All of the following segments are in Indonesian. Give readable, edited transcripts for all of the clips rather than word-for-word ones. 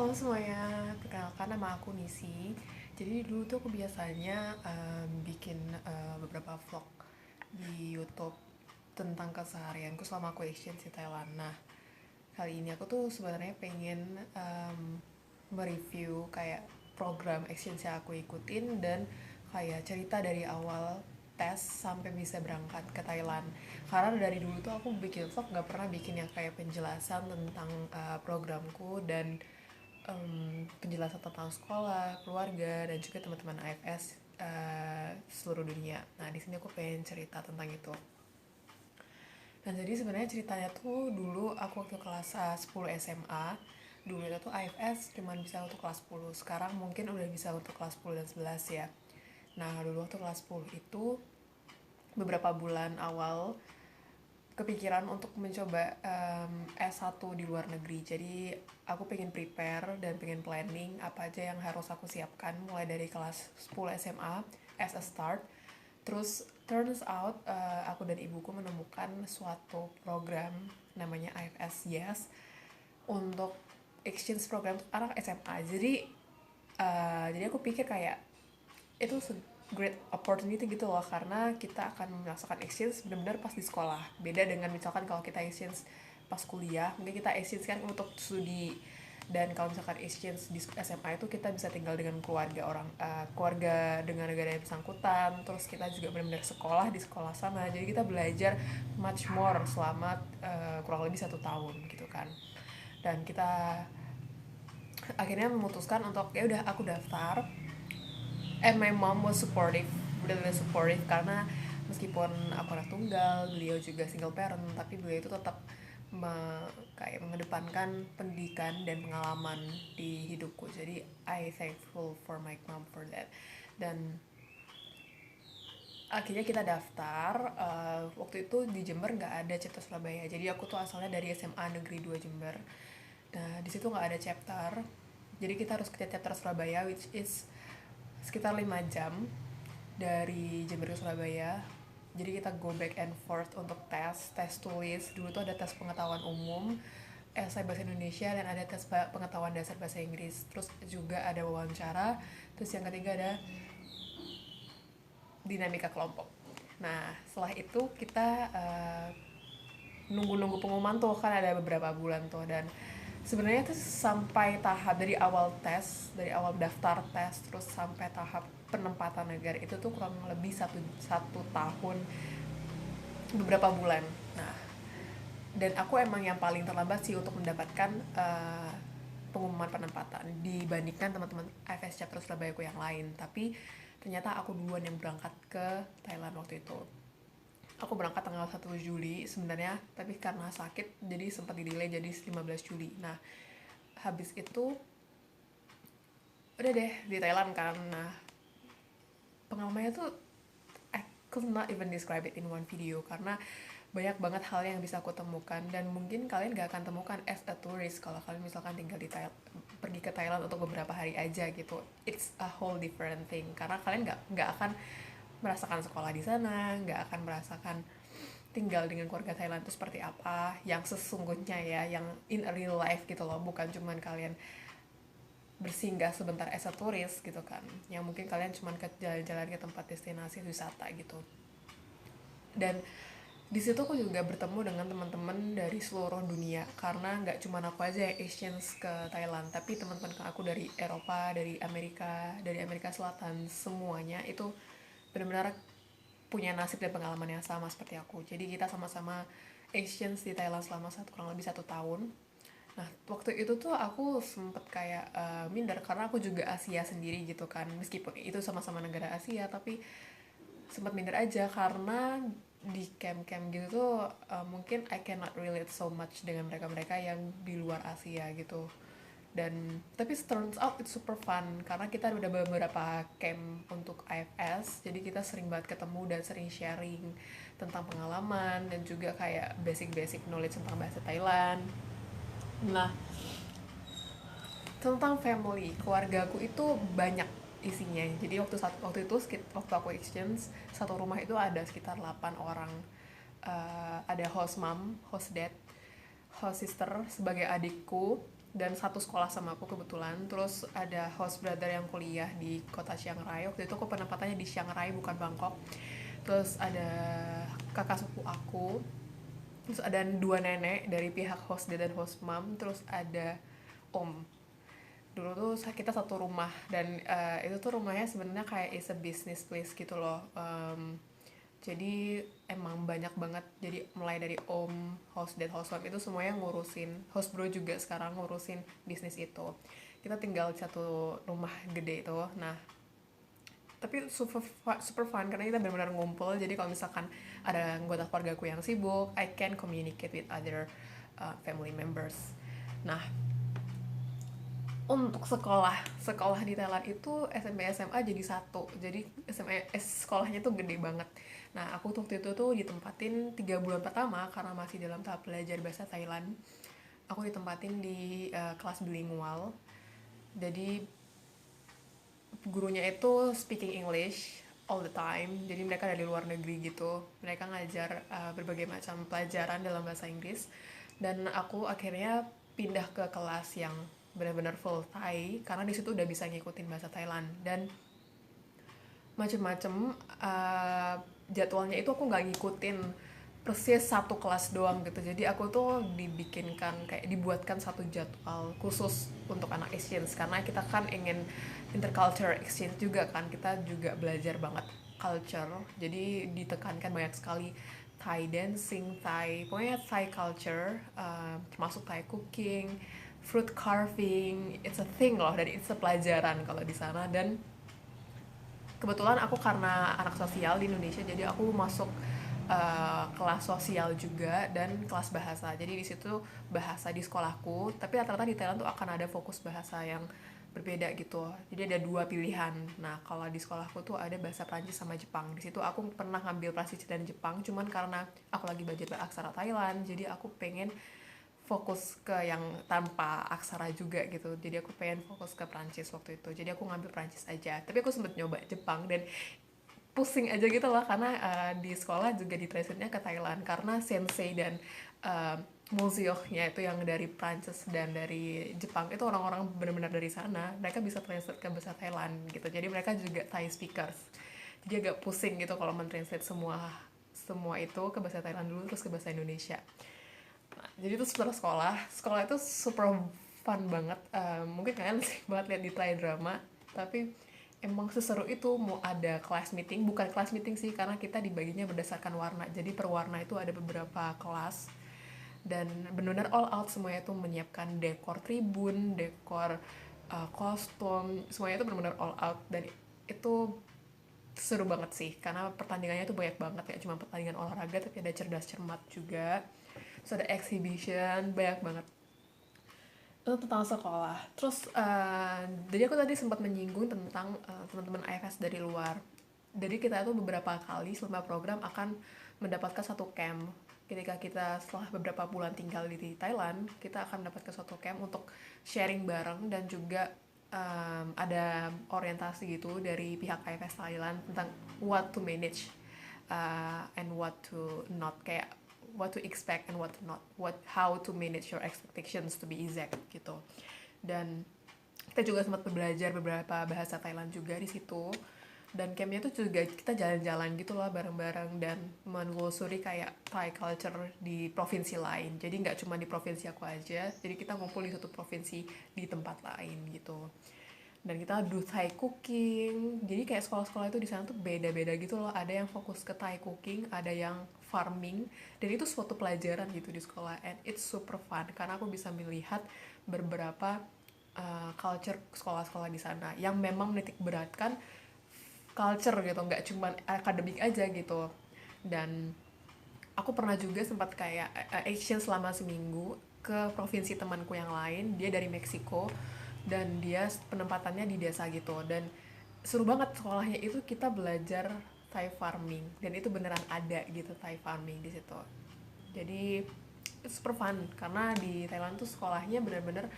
Halo semuanya, perkenalkan nama aku Nisi. Jadi dulu tuh aku biasanya bikin beberapa vlog di YouTube tentang keseharianku selama aku exchange di Thailand. Nah, kali ini aku tuh sebenarnya pengen mereview kayak program exchange yang aku ikutin dan kayak cerita dari awal tes sampai bisa berangkat ke Thailand. Karena dari dulu tuh aku bikin vlog nggak pernah bikin yang kayak penjelasan tentang programku dan penjelasan tentang sekolah, keluarga, dan juga teman-teman AFS seluruh dunia. Nah, di sini aku pengen cerita tentang itu. Nah, jadi sebenarnya ceritanya tuh dulu aku waktu kelas 10 SMA, dulu itu tuh AFS cuma bisa untuk kelas 10. Sekarang mungkin udah bisa untuk kelas 10 dan 11 ya. Nah, dulu waktu kelas 10 itu beberapa bulan awal kepikiran untuk mencoba S1 di luar negeri. Jadi aku pengen prepare dan pengen planning apa aja yang harus aku siapkan mulai dari kelas 10 SMA as a start. Terus turns out aku dan ibuku menemukan suatu program namanya IFS Yes untuk exchange program untuk anak SMA. Jadi aku pikir kayak itu great opportunity gitu loh, karena kita akan merasakan exchange benar-benar pas di sekolah. Beda dengan misalkan kalau kita exchange pas kuliah, mungkin kita exchange kan untuk studi, dan kalau misalkan exchange di SMA itu kita bisa tinggal dengan keluarga dengan negara yang bersangkutan, terus kita juga benar-benar sekolah di sekolah sana, jadi kita belajar much more selama kurang lebih 1 tahun gitu kan. Dan kita akhirnya memutuskan untuk ya udah aku daftar, and my mom was supportive, benar-benar supportive, karena meskipun aku anak tunggal, beliau juga single parent, tapi beliau itu tetap kayak mengedepankan pendidikan dan pengalaman di hidupku. Jadi I thankful for my mom for that. Dan akhirnya kita daftar. Waktu itu di Jember nggak ada chapter Surabaya, jadi aku tuh asalnya dari SMA Negeri 2 Jember. Nah, di situ nggak ada chapter, jadi kita harus ke chapter Surabaya, which is sekitar 5 jam dari Jember ke Surabaya. Jadi kita go back and forth untuk tes tulis. Dulu tuh ada tes pengetahuan umum, esai bahasa Indonesia, dan ada tes pengetahuan dasar bahasa Inggris. Terus juga ada wawancara. Terus yang ketiga ada dinamika kelompok. Nah, setelah itu kita nunggu-nunggu pengumuman tuh, kan ada beberapa bulan tuh. Dan sebenarnya tuh sampai tahap dari awal tes, dari awal daftar tes, terus sampai tahap penempatan negara itu tuh kurang lebih satu tahun beberapa bulan. Nah, dan aku emang yang paling terlambat sih untuk mendapatkan pengumuman penempatan dibandingkan teman-teman IFS chapter Surabaya aku yang lain. Tapi ternyata aku duluan yang berangkat ke Thailand waktu itu. Aku berangkat tanggal 1 Juli sebenarnya, tapi karena sakit jadi sempat di-delay jadi 15 Juli. Nah, habis itu udah deh di Thailand kan. Nah, pengalamannya tuh I could not even describe it in one video, karena banyak banget hal yang bisa aku temukan dan mungkin kalian gak akan temukan as a tourist kalau kalian misalkan tinggal di Thailand, pergi ke Thailand untuk beberapa hari aja gitu. It's a whole different thing, karena kalian nggak akan merasakan sekolah di sana, nggak akan merasakan tinggal dengan keluarga Thailand itu seperti apa yang sesungguhnya ya, yang in a real life gitu loh, bukan cuman kalian bersinggah sebentar as a turis gitu kan, yang mungkin kalian cuman ke jalan-jalan ke tempat destinasi wisata gitu. Dan di situ aku juga bertemu dengan teman-teman dari seluruh dunia, karena nggak cuma aku aja yang exchange ke Thailand, tapi teman-teman aku dari Eropa, dari Amerika Selatan, semuanya itu benar-benar punya nasib dan pengalaman yang sama seperti aku. Jadi kita sama-sama exchange di Thailand selama kurang lebih 1 tahun. Nah, waktu itu tuh aku sempet kayak minder, karena aku juga Asia sendiri gitu kan, meskipun itu sama-sama negara Asia, tapi sempat minder aja karena di camp-camp gitu tuh mungkin I cannot relate so much dengan mereka-mereka yang di luar Asia gitu. Dan tapi turns out it's super fun, karena kita udah beberapa camp untuk IFS, jadi kita sering banget ketemu dan sering sharing tentang pengalaman dan juga kayak basic-basic knowledge tentang bahasa Thailand. Nah, tentang family, keluargaku itu banyak isinya. Jadi waktu aku exchange, satu rumah itu ada sekitar 8 orang. Ada host mom, host dad, host sister sebagai adikku, dan satu sekolah sama aku kebetulan. Terus ada host brother yang kuliah di kota Chiang Rai. Waktu itu aku penempatannya di Chiang Rai bukan Bangkok. Terus ada kakak sepupu aku, terus ada dua nenek dari pihak host dad dan host mom, terus ada om. Dulu tuh kita satu rumah, dan itu tuh rumahnya sebenarnya kayak is a business place gitu loh. Jadi emang banyak banget, jadi mulai dari om, host dad, host mom itu semuanya ngurusin, host bro juga sekarang ngurusin bisnis itu. Kita tinggal di satu rumah gede itu. Nah, tapi super fun karena kita benar-benar ngumpul. Jadi kalau misalkan ada anggota keluarga aku yang sibuk, I can communicate with other family members. Nah, untuk sekolah di Thailand itu SMP SMA jadi satu. Jadi sekolahnya tuh gede banget. Nah, aku waktu itu tuh ditempatin 3 bulan pertama karena masih dalam tahap belajar bahasa Thailand. Aku ditempatin di kelas bilingual. Jadi gurunya itu speaking English all the time. Jadi mereka dari luar negeri gitu. Mereka ngajar berbagai macam pelajaran dalam bahasa Inggris. Dan aku akhirnya pindah ke kelas yang benar-benar full Thai karena di situ udah bisa ngikutin bahasa Thailand. Dan macem-macem jadwalnya itu aku nggak ngikutin persis satu kelas doang gitu. Jadi aku tuh dibuatkan satu jadwal khusus untuk anak exchange karena kita kan ingin interculture exchange juga kan, kita juga belajar banget culture. Jadi ditekankan banyak sekali Thai dancing, pokoknya Thai culture, termasuk Thai cooking, fruit carving, it's a thing loh, dan it's a pelajaran kalau di sana. Dan kebetulan aku karena anak sosial di Indonesia, jadi aku masuk kelas sosial juga dan kelas bahasa. Jadi di situ bahasa di sekolahku, tapi rata-rata di Thailand tuh akan ada fokus bahasa yang berbeda gitu. Jadi ada 2 pilihan. Nah, kalau di sekolahku tuh ada bahasa Prancis sama Jepang. Di situ aku pernah ngambil Prancis dan Jepang, cuman karena aku lagi belajar aksara Thailand, jadi aku pengen fokus ke yang tanpa aksara juga gitu. Jadi aku pengen fokus ke Prancis waktu itu. Jadi aku ngambil Prancis aja. Tapi aku sempet nyoba Jepang dan pusing aja gitu lah karena di sekolah juga ditranslate-nya ke Thailand karena sensei dan museumnya itu yang dari Prancis dan dari Jepang itu orang-orang benar-benar dari sana. Mereka bisa translate ke bahasa Thailand gitu. Jadi mereka juga Thai speakers. Jadi agak pusing gitu kalau mentranslate semua itu ke bahasa Thailand dulu terus ke bahasa Indonesia. Nah, jadi itu setelah sekolah itu super fun banget. Mungkin kalian sering banget lihat di Thai drama, tapi emang seseru itu. Mau ada class meeting, bukan class meeting sih karena kita dibaginya berdasarkan warna. Jadi per warna itu ada beberapa kelas dan benar-benar all out semuanya tuh menyiapkan dekor tribun, dekor kostum, semuanya itu benar-benar all out. Dan itu seru banget sih karena pertandingannya tuh banyak banget, ya cuma pertandingan olahraga tapi ada cerdas cermat juga, terus ada exhibition, banyak banget. Itu tentang sekolah. Terus jadi aku tadi sempat menyinggung tentang teman-teman IFS dari luar. Jadi kita tuh beberapa kali selama program akan mendapatkan satu camp. Ketika kita setelah beberapa bulan tinggal di Thailand, kita akan mendapatkan suatu camp untuk sharing bareng, dan juga ada orientasi gitu dari pihak IFS Thailand tentang what to manage and what to not, kayak what to expect and what to not, how to manage your expectations to be exact gitu. Dan kita juga sempat belajar beberapa bahasa Thailand juga di situ. Dan campnya tuh juga kita jalan-jalan gitu lah bareng-bareng dan menelusuri kayak Thai culture di provinsi lain. Jadi nggak cuma di provinsi aku aja, jadi kita ngumpul di satu provinsi di tempat lain gitu. Dan kita do Thai cooking. Jadi kayak sekolah-sekolah itu di sana tuh beda-beda gitu loh. Ada yang fokus ke Thai cooking, ada yang farming, dan itu suatu pelajaran gitu di sekolah, and it's super fun karena aku bisa melihat beberapa culture sekolah-sekolah di sana yang memang menitik beratkan culture gitu, nggak cuma akademik aja gitu. Dan aku pernah juga sempat kayak exchange selama seminggu ke provinsi temanku yang lain. Dia dari Meksiko dan dia penempatannya di desa gitu, dan seru banget sekolahnya itu. Kita belajar Thai farming dan itu beneran ada gitu Thai farming di situ. Jadi it's super fun karena di Thailand tuh sekolahnya bener-bener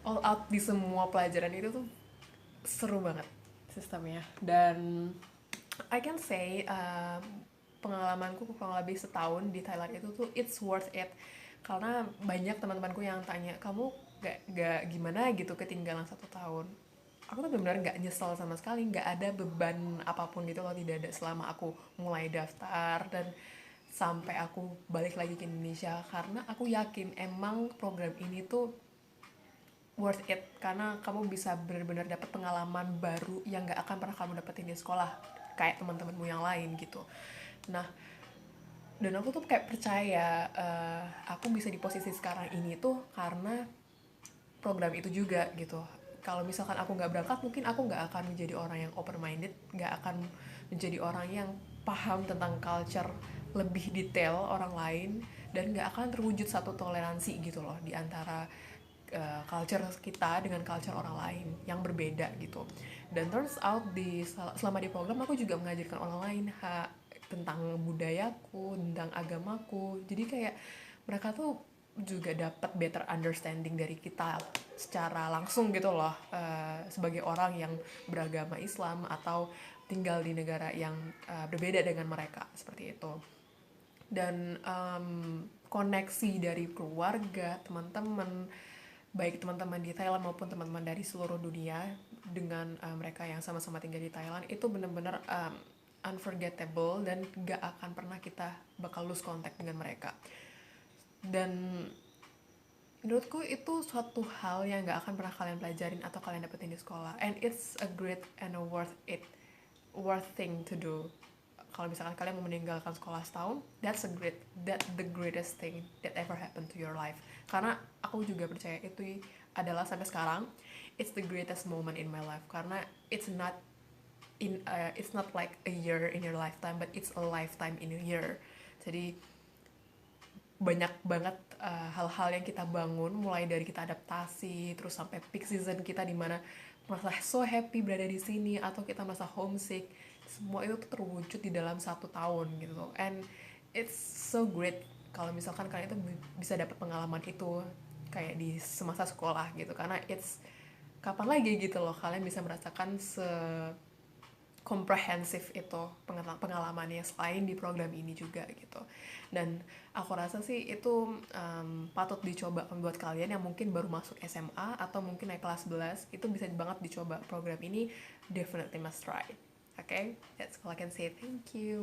all out di semua pelajaran itu tuh, seru banget sistemnya. Dan I can say pengalamanku kurang lebih setahun di Thailand itu tuh it's worth it karena banyak teman-temanku yang tanya, kamu gak gimana gitu ketinggalan 1 tahun. Aku tuh benar-benar nggak nyesel sama sekali, nggak ada beban apapun gitu loh, tidak ada, selama aku mulai daftar dan sampai aku balik lagi ke Indonesia, karena aku yakin emang program ini tuh worth it, karena kamu bisa benar-benar dapat pengalaman baru yang nggak akan pernah kamu dapetin di sekolah kayak teman-temanmu yang lain gitu. Nah, dan aku tuh kayak percaya aku bisa di posisi sekarang ini tuh karena program itu juga gitu. Kalau misalkan aku nggak berangkat, mungkin aku nggak akan menjadi orang yang open minded, nggak akan menjadi orang yang paham tentang culture lebih detail orang lain, dan nggak akan terwujud satu toleransi gitu loh di antara culture kita dengan culture orang lain yang berbeda gitu. Dan turns out selama di program aku juga mengajarkan orang lain tentang budayaku, tentang agamaku. Jadi kayak mereka tuh juga dapat better understanding dari kita secara langsung gitu loh, sebagai orang yang beragama Islam atau tinggal di negara yang berbeda dengan mereka, seperti itu. Dan koneksi dari keluarga, teman-teman, baik teman-teman di Thailand maupun teman-teman dari seluruh dunia dengan mereka yang sama-sama tinggal di Thailand, itu benar-benar unforgettable, dan gak akan pernah kita bakal lose contact dengan mereka. Dan menurutku itu suatu hal yang gak akan pernah kalian pelajarin atau kalian dapetin di sekolah, and it's a great and a worth thing to do. Kalau misalkan kalian mau meninggalkan sekolah setahun, that the greatest thing that ever happened to your life. Karena aku juga percaya itu adalah sampai sekarang it's the greatest moment in my life, karena it's not like a year in your lifetime, but it's a lifetime in a year. Jadi banyak banget hal-hal yang kita bangun, mulai dari kita adaptasi terus sampai peak season kita di mana merasa so happy berada di sini atau kita merasa homesick, semua itu tuh terwujud di dalam 1 tahun gitu. And it's so great kalau misalkan kalian itu bisa dapat pengalaman itu kayak di semasa sekolah gitu, karena it's kapan lagi gitu loh kalian bisa merasakan komprehensif itu pengalamannya selain di program ini juga gitu. Dan aku rasa sih itu patut dicoba buat kalian yang mungkin baru masuk SMA atau mungkin naik kelas 11, itu bisa banget dicoba program ini, definitely must try. Okay, that's all I can say. Thank you.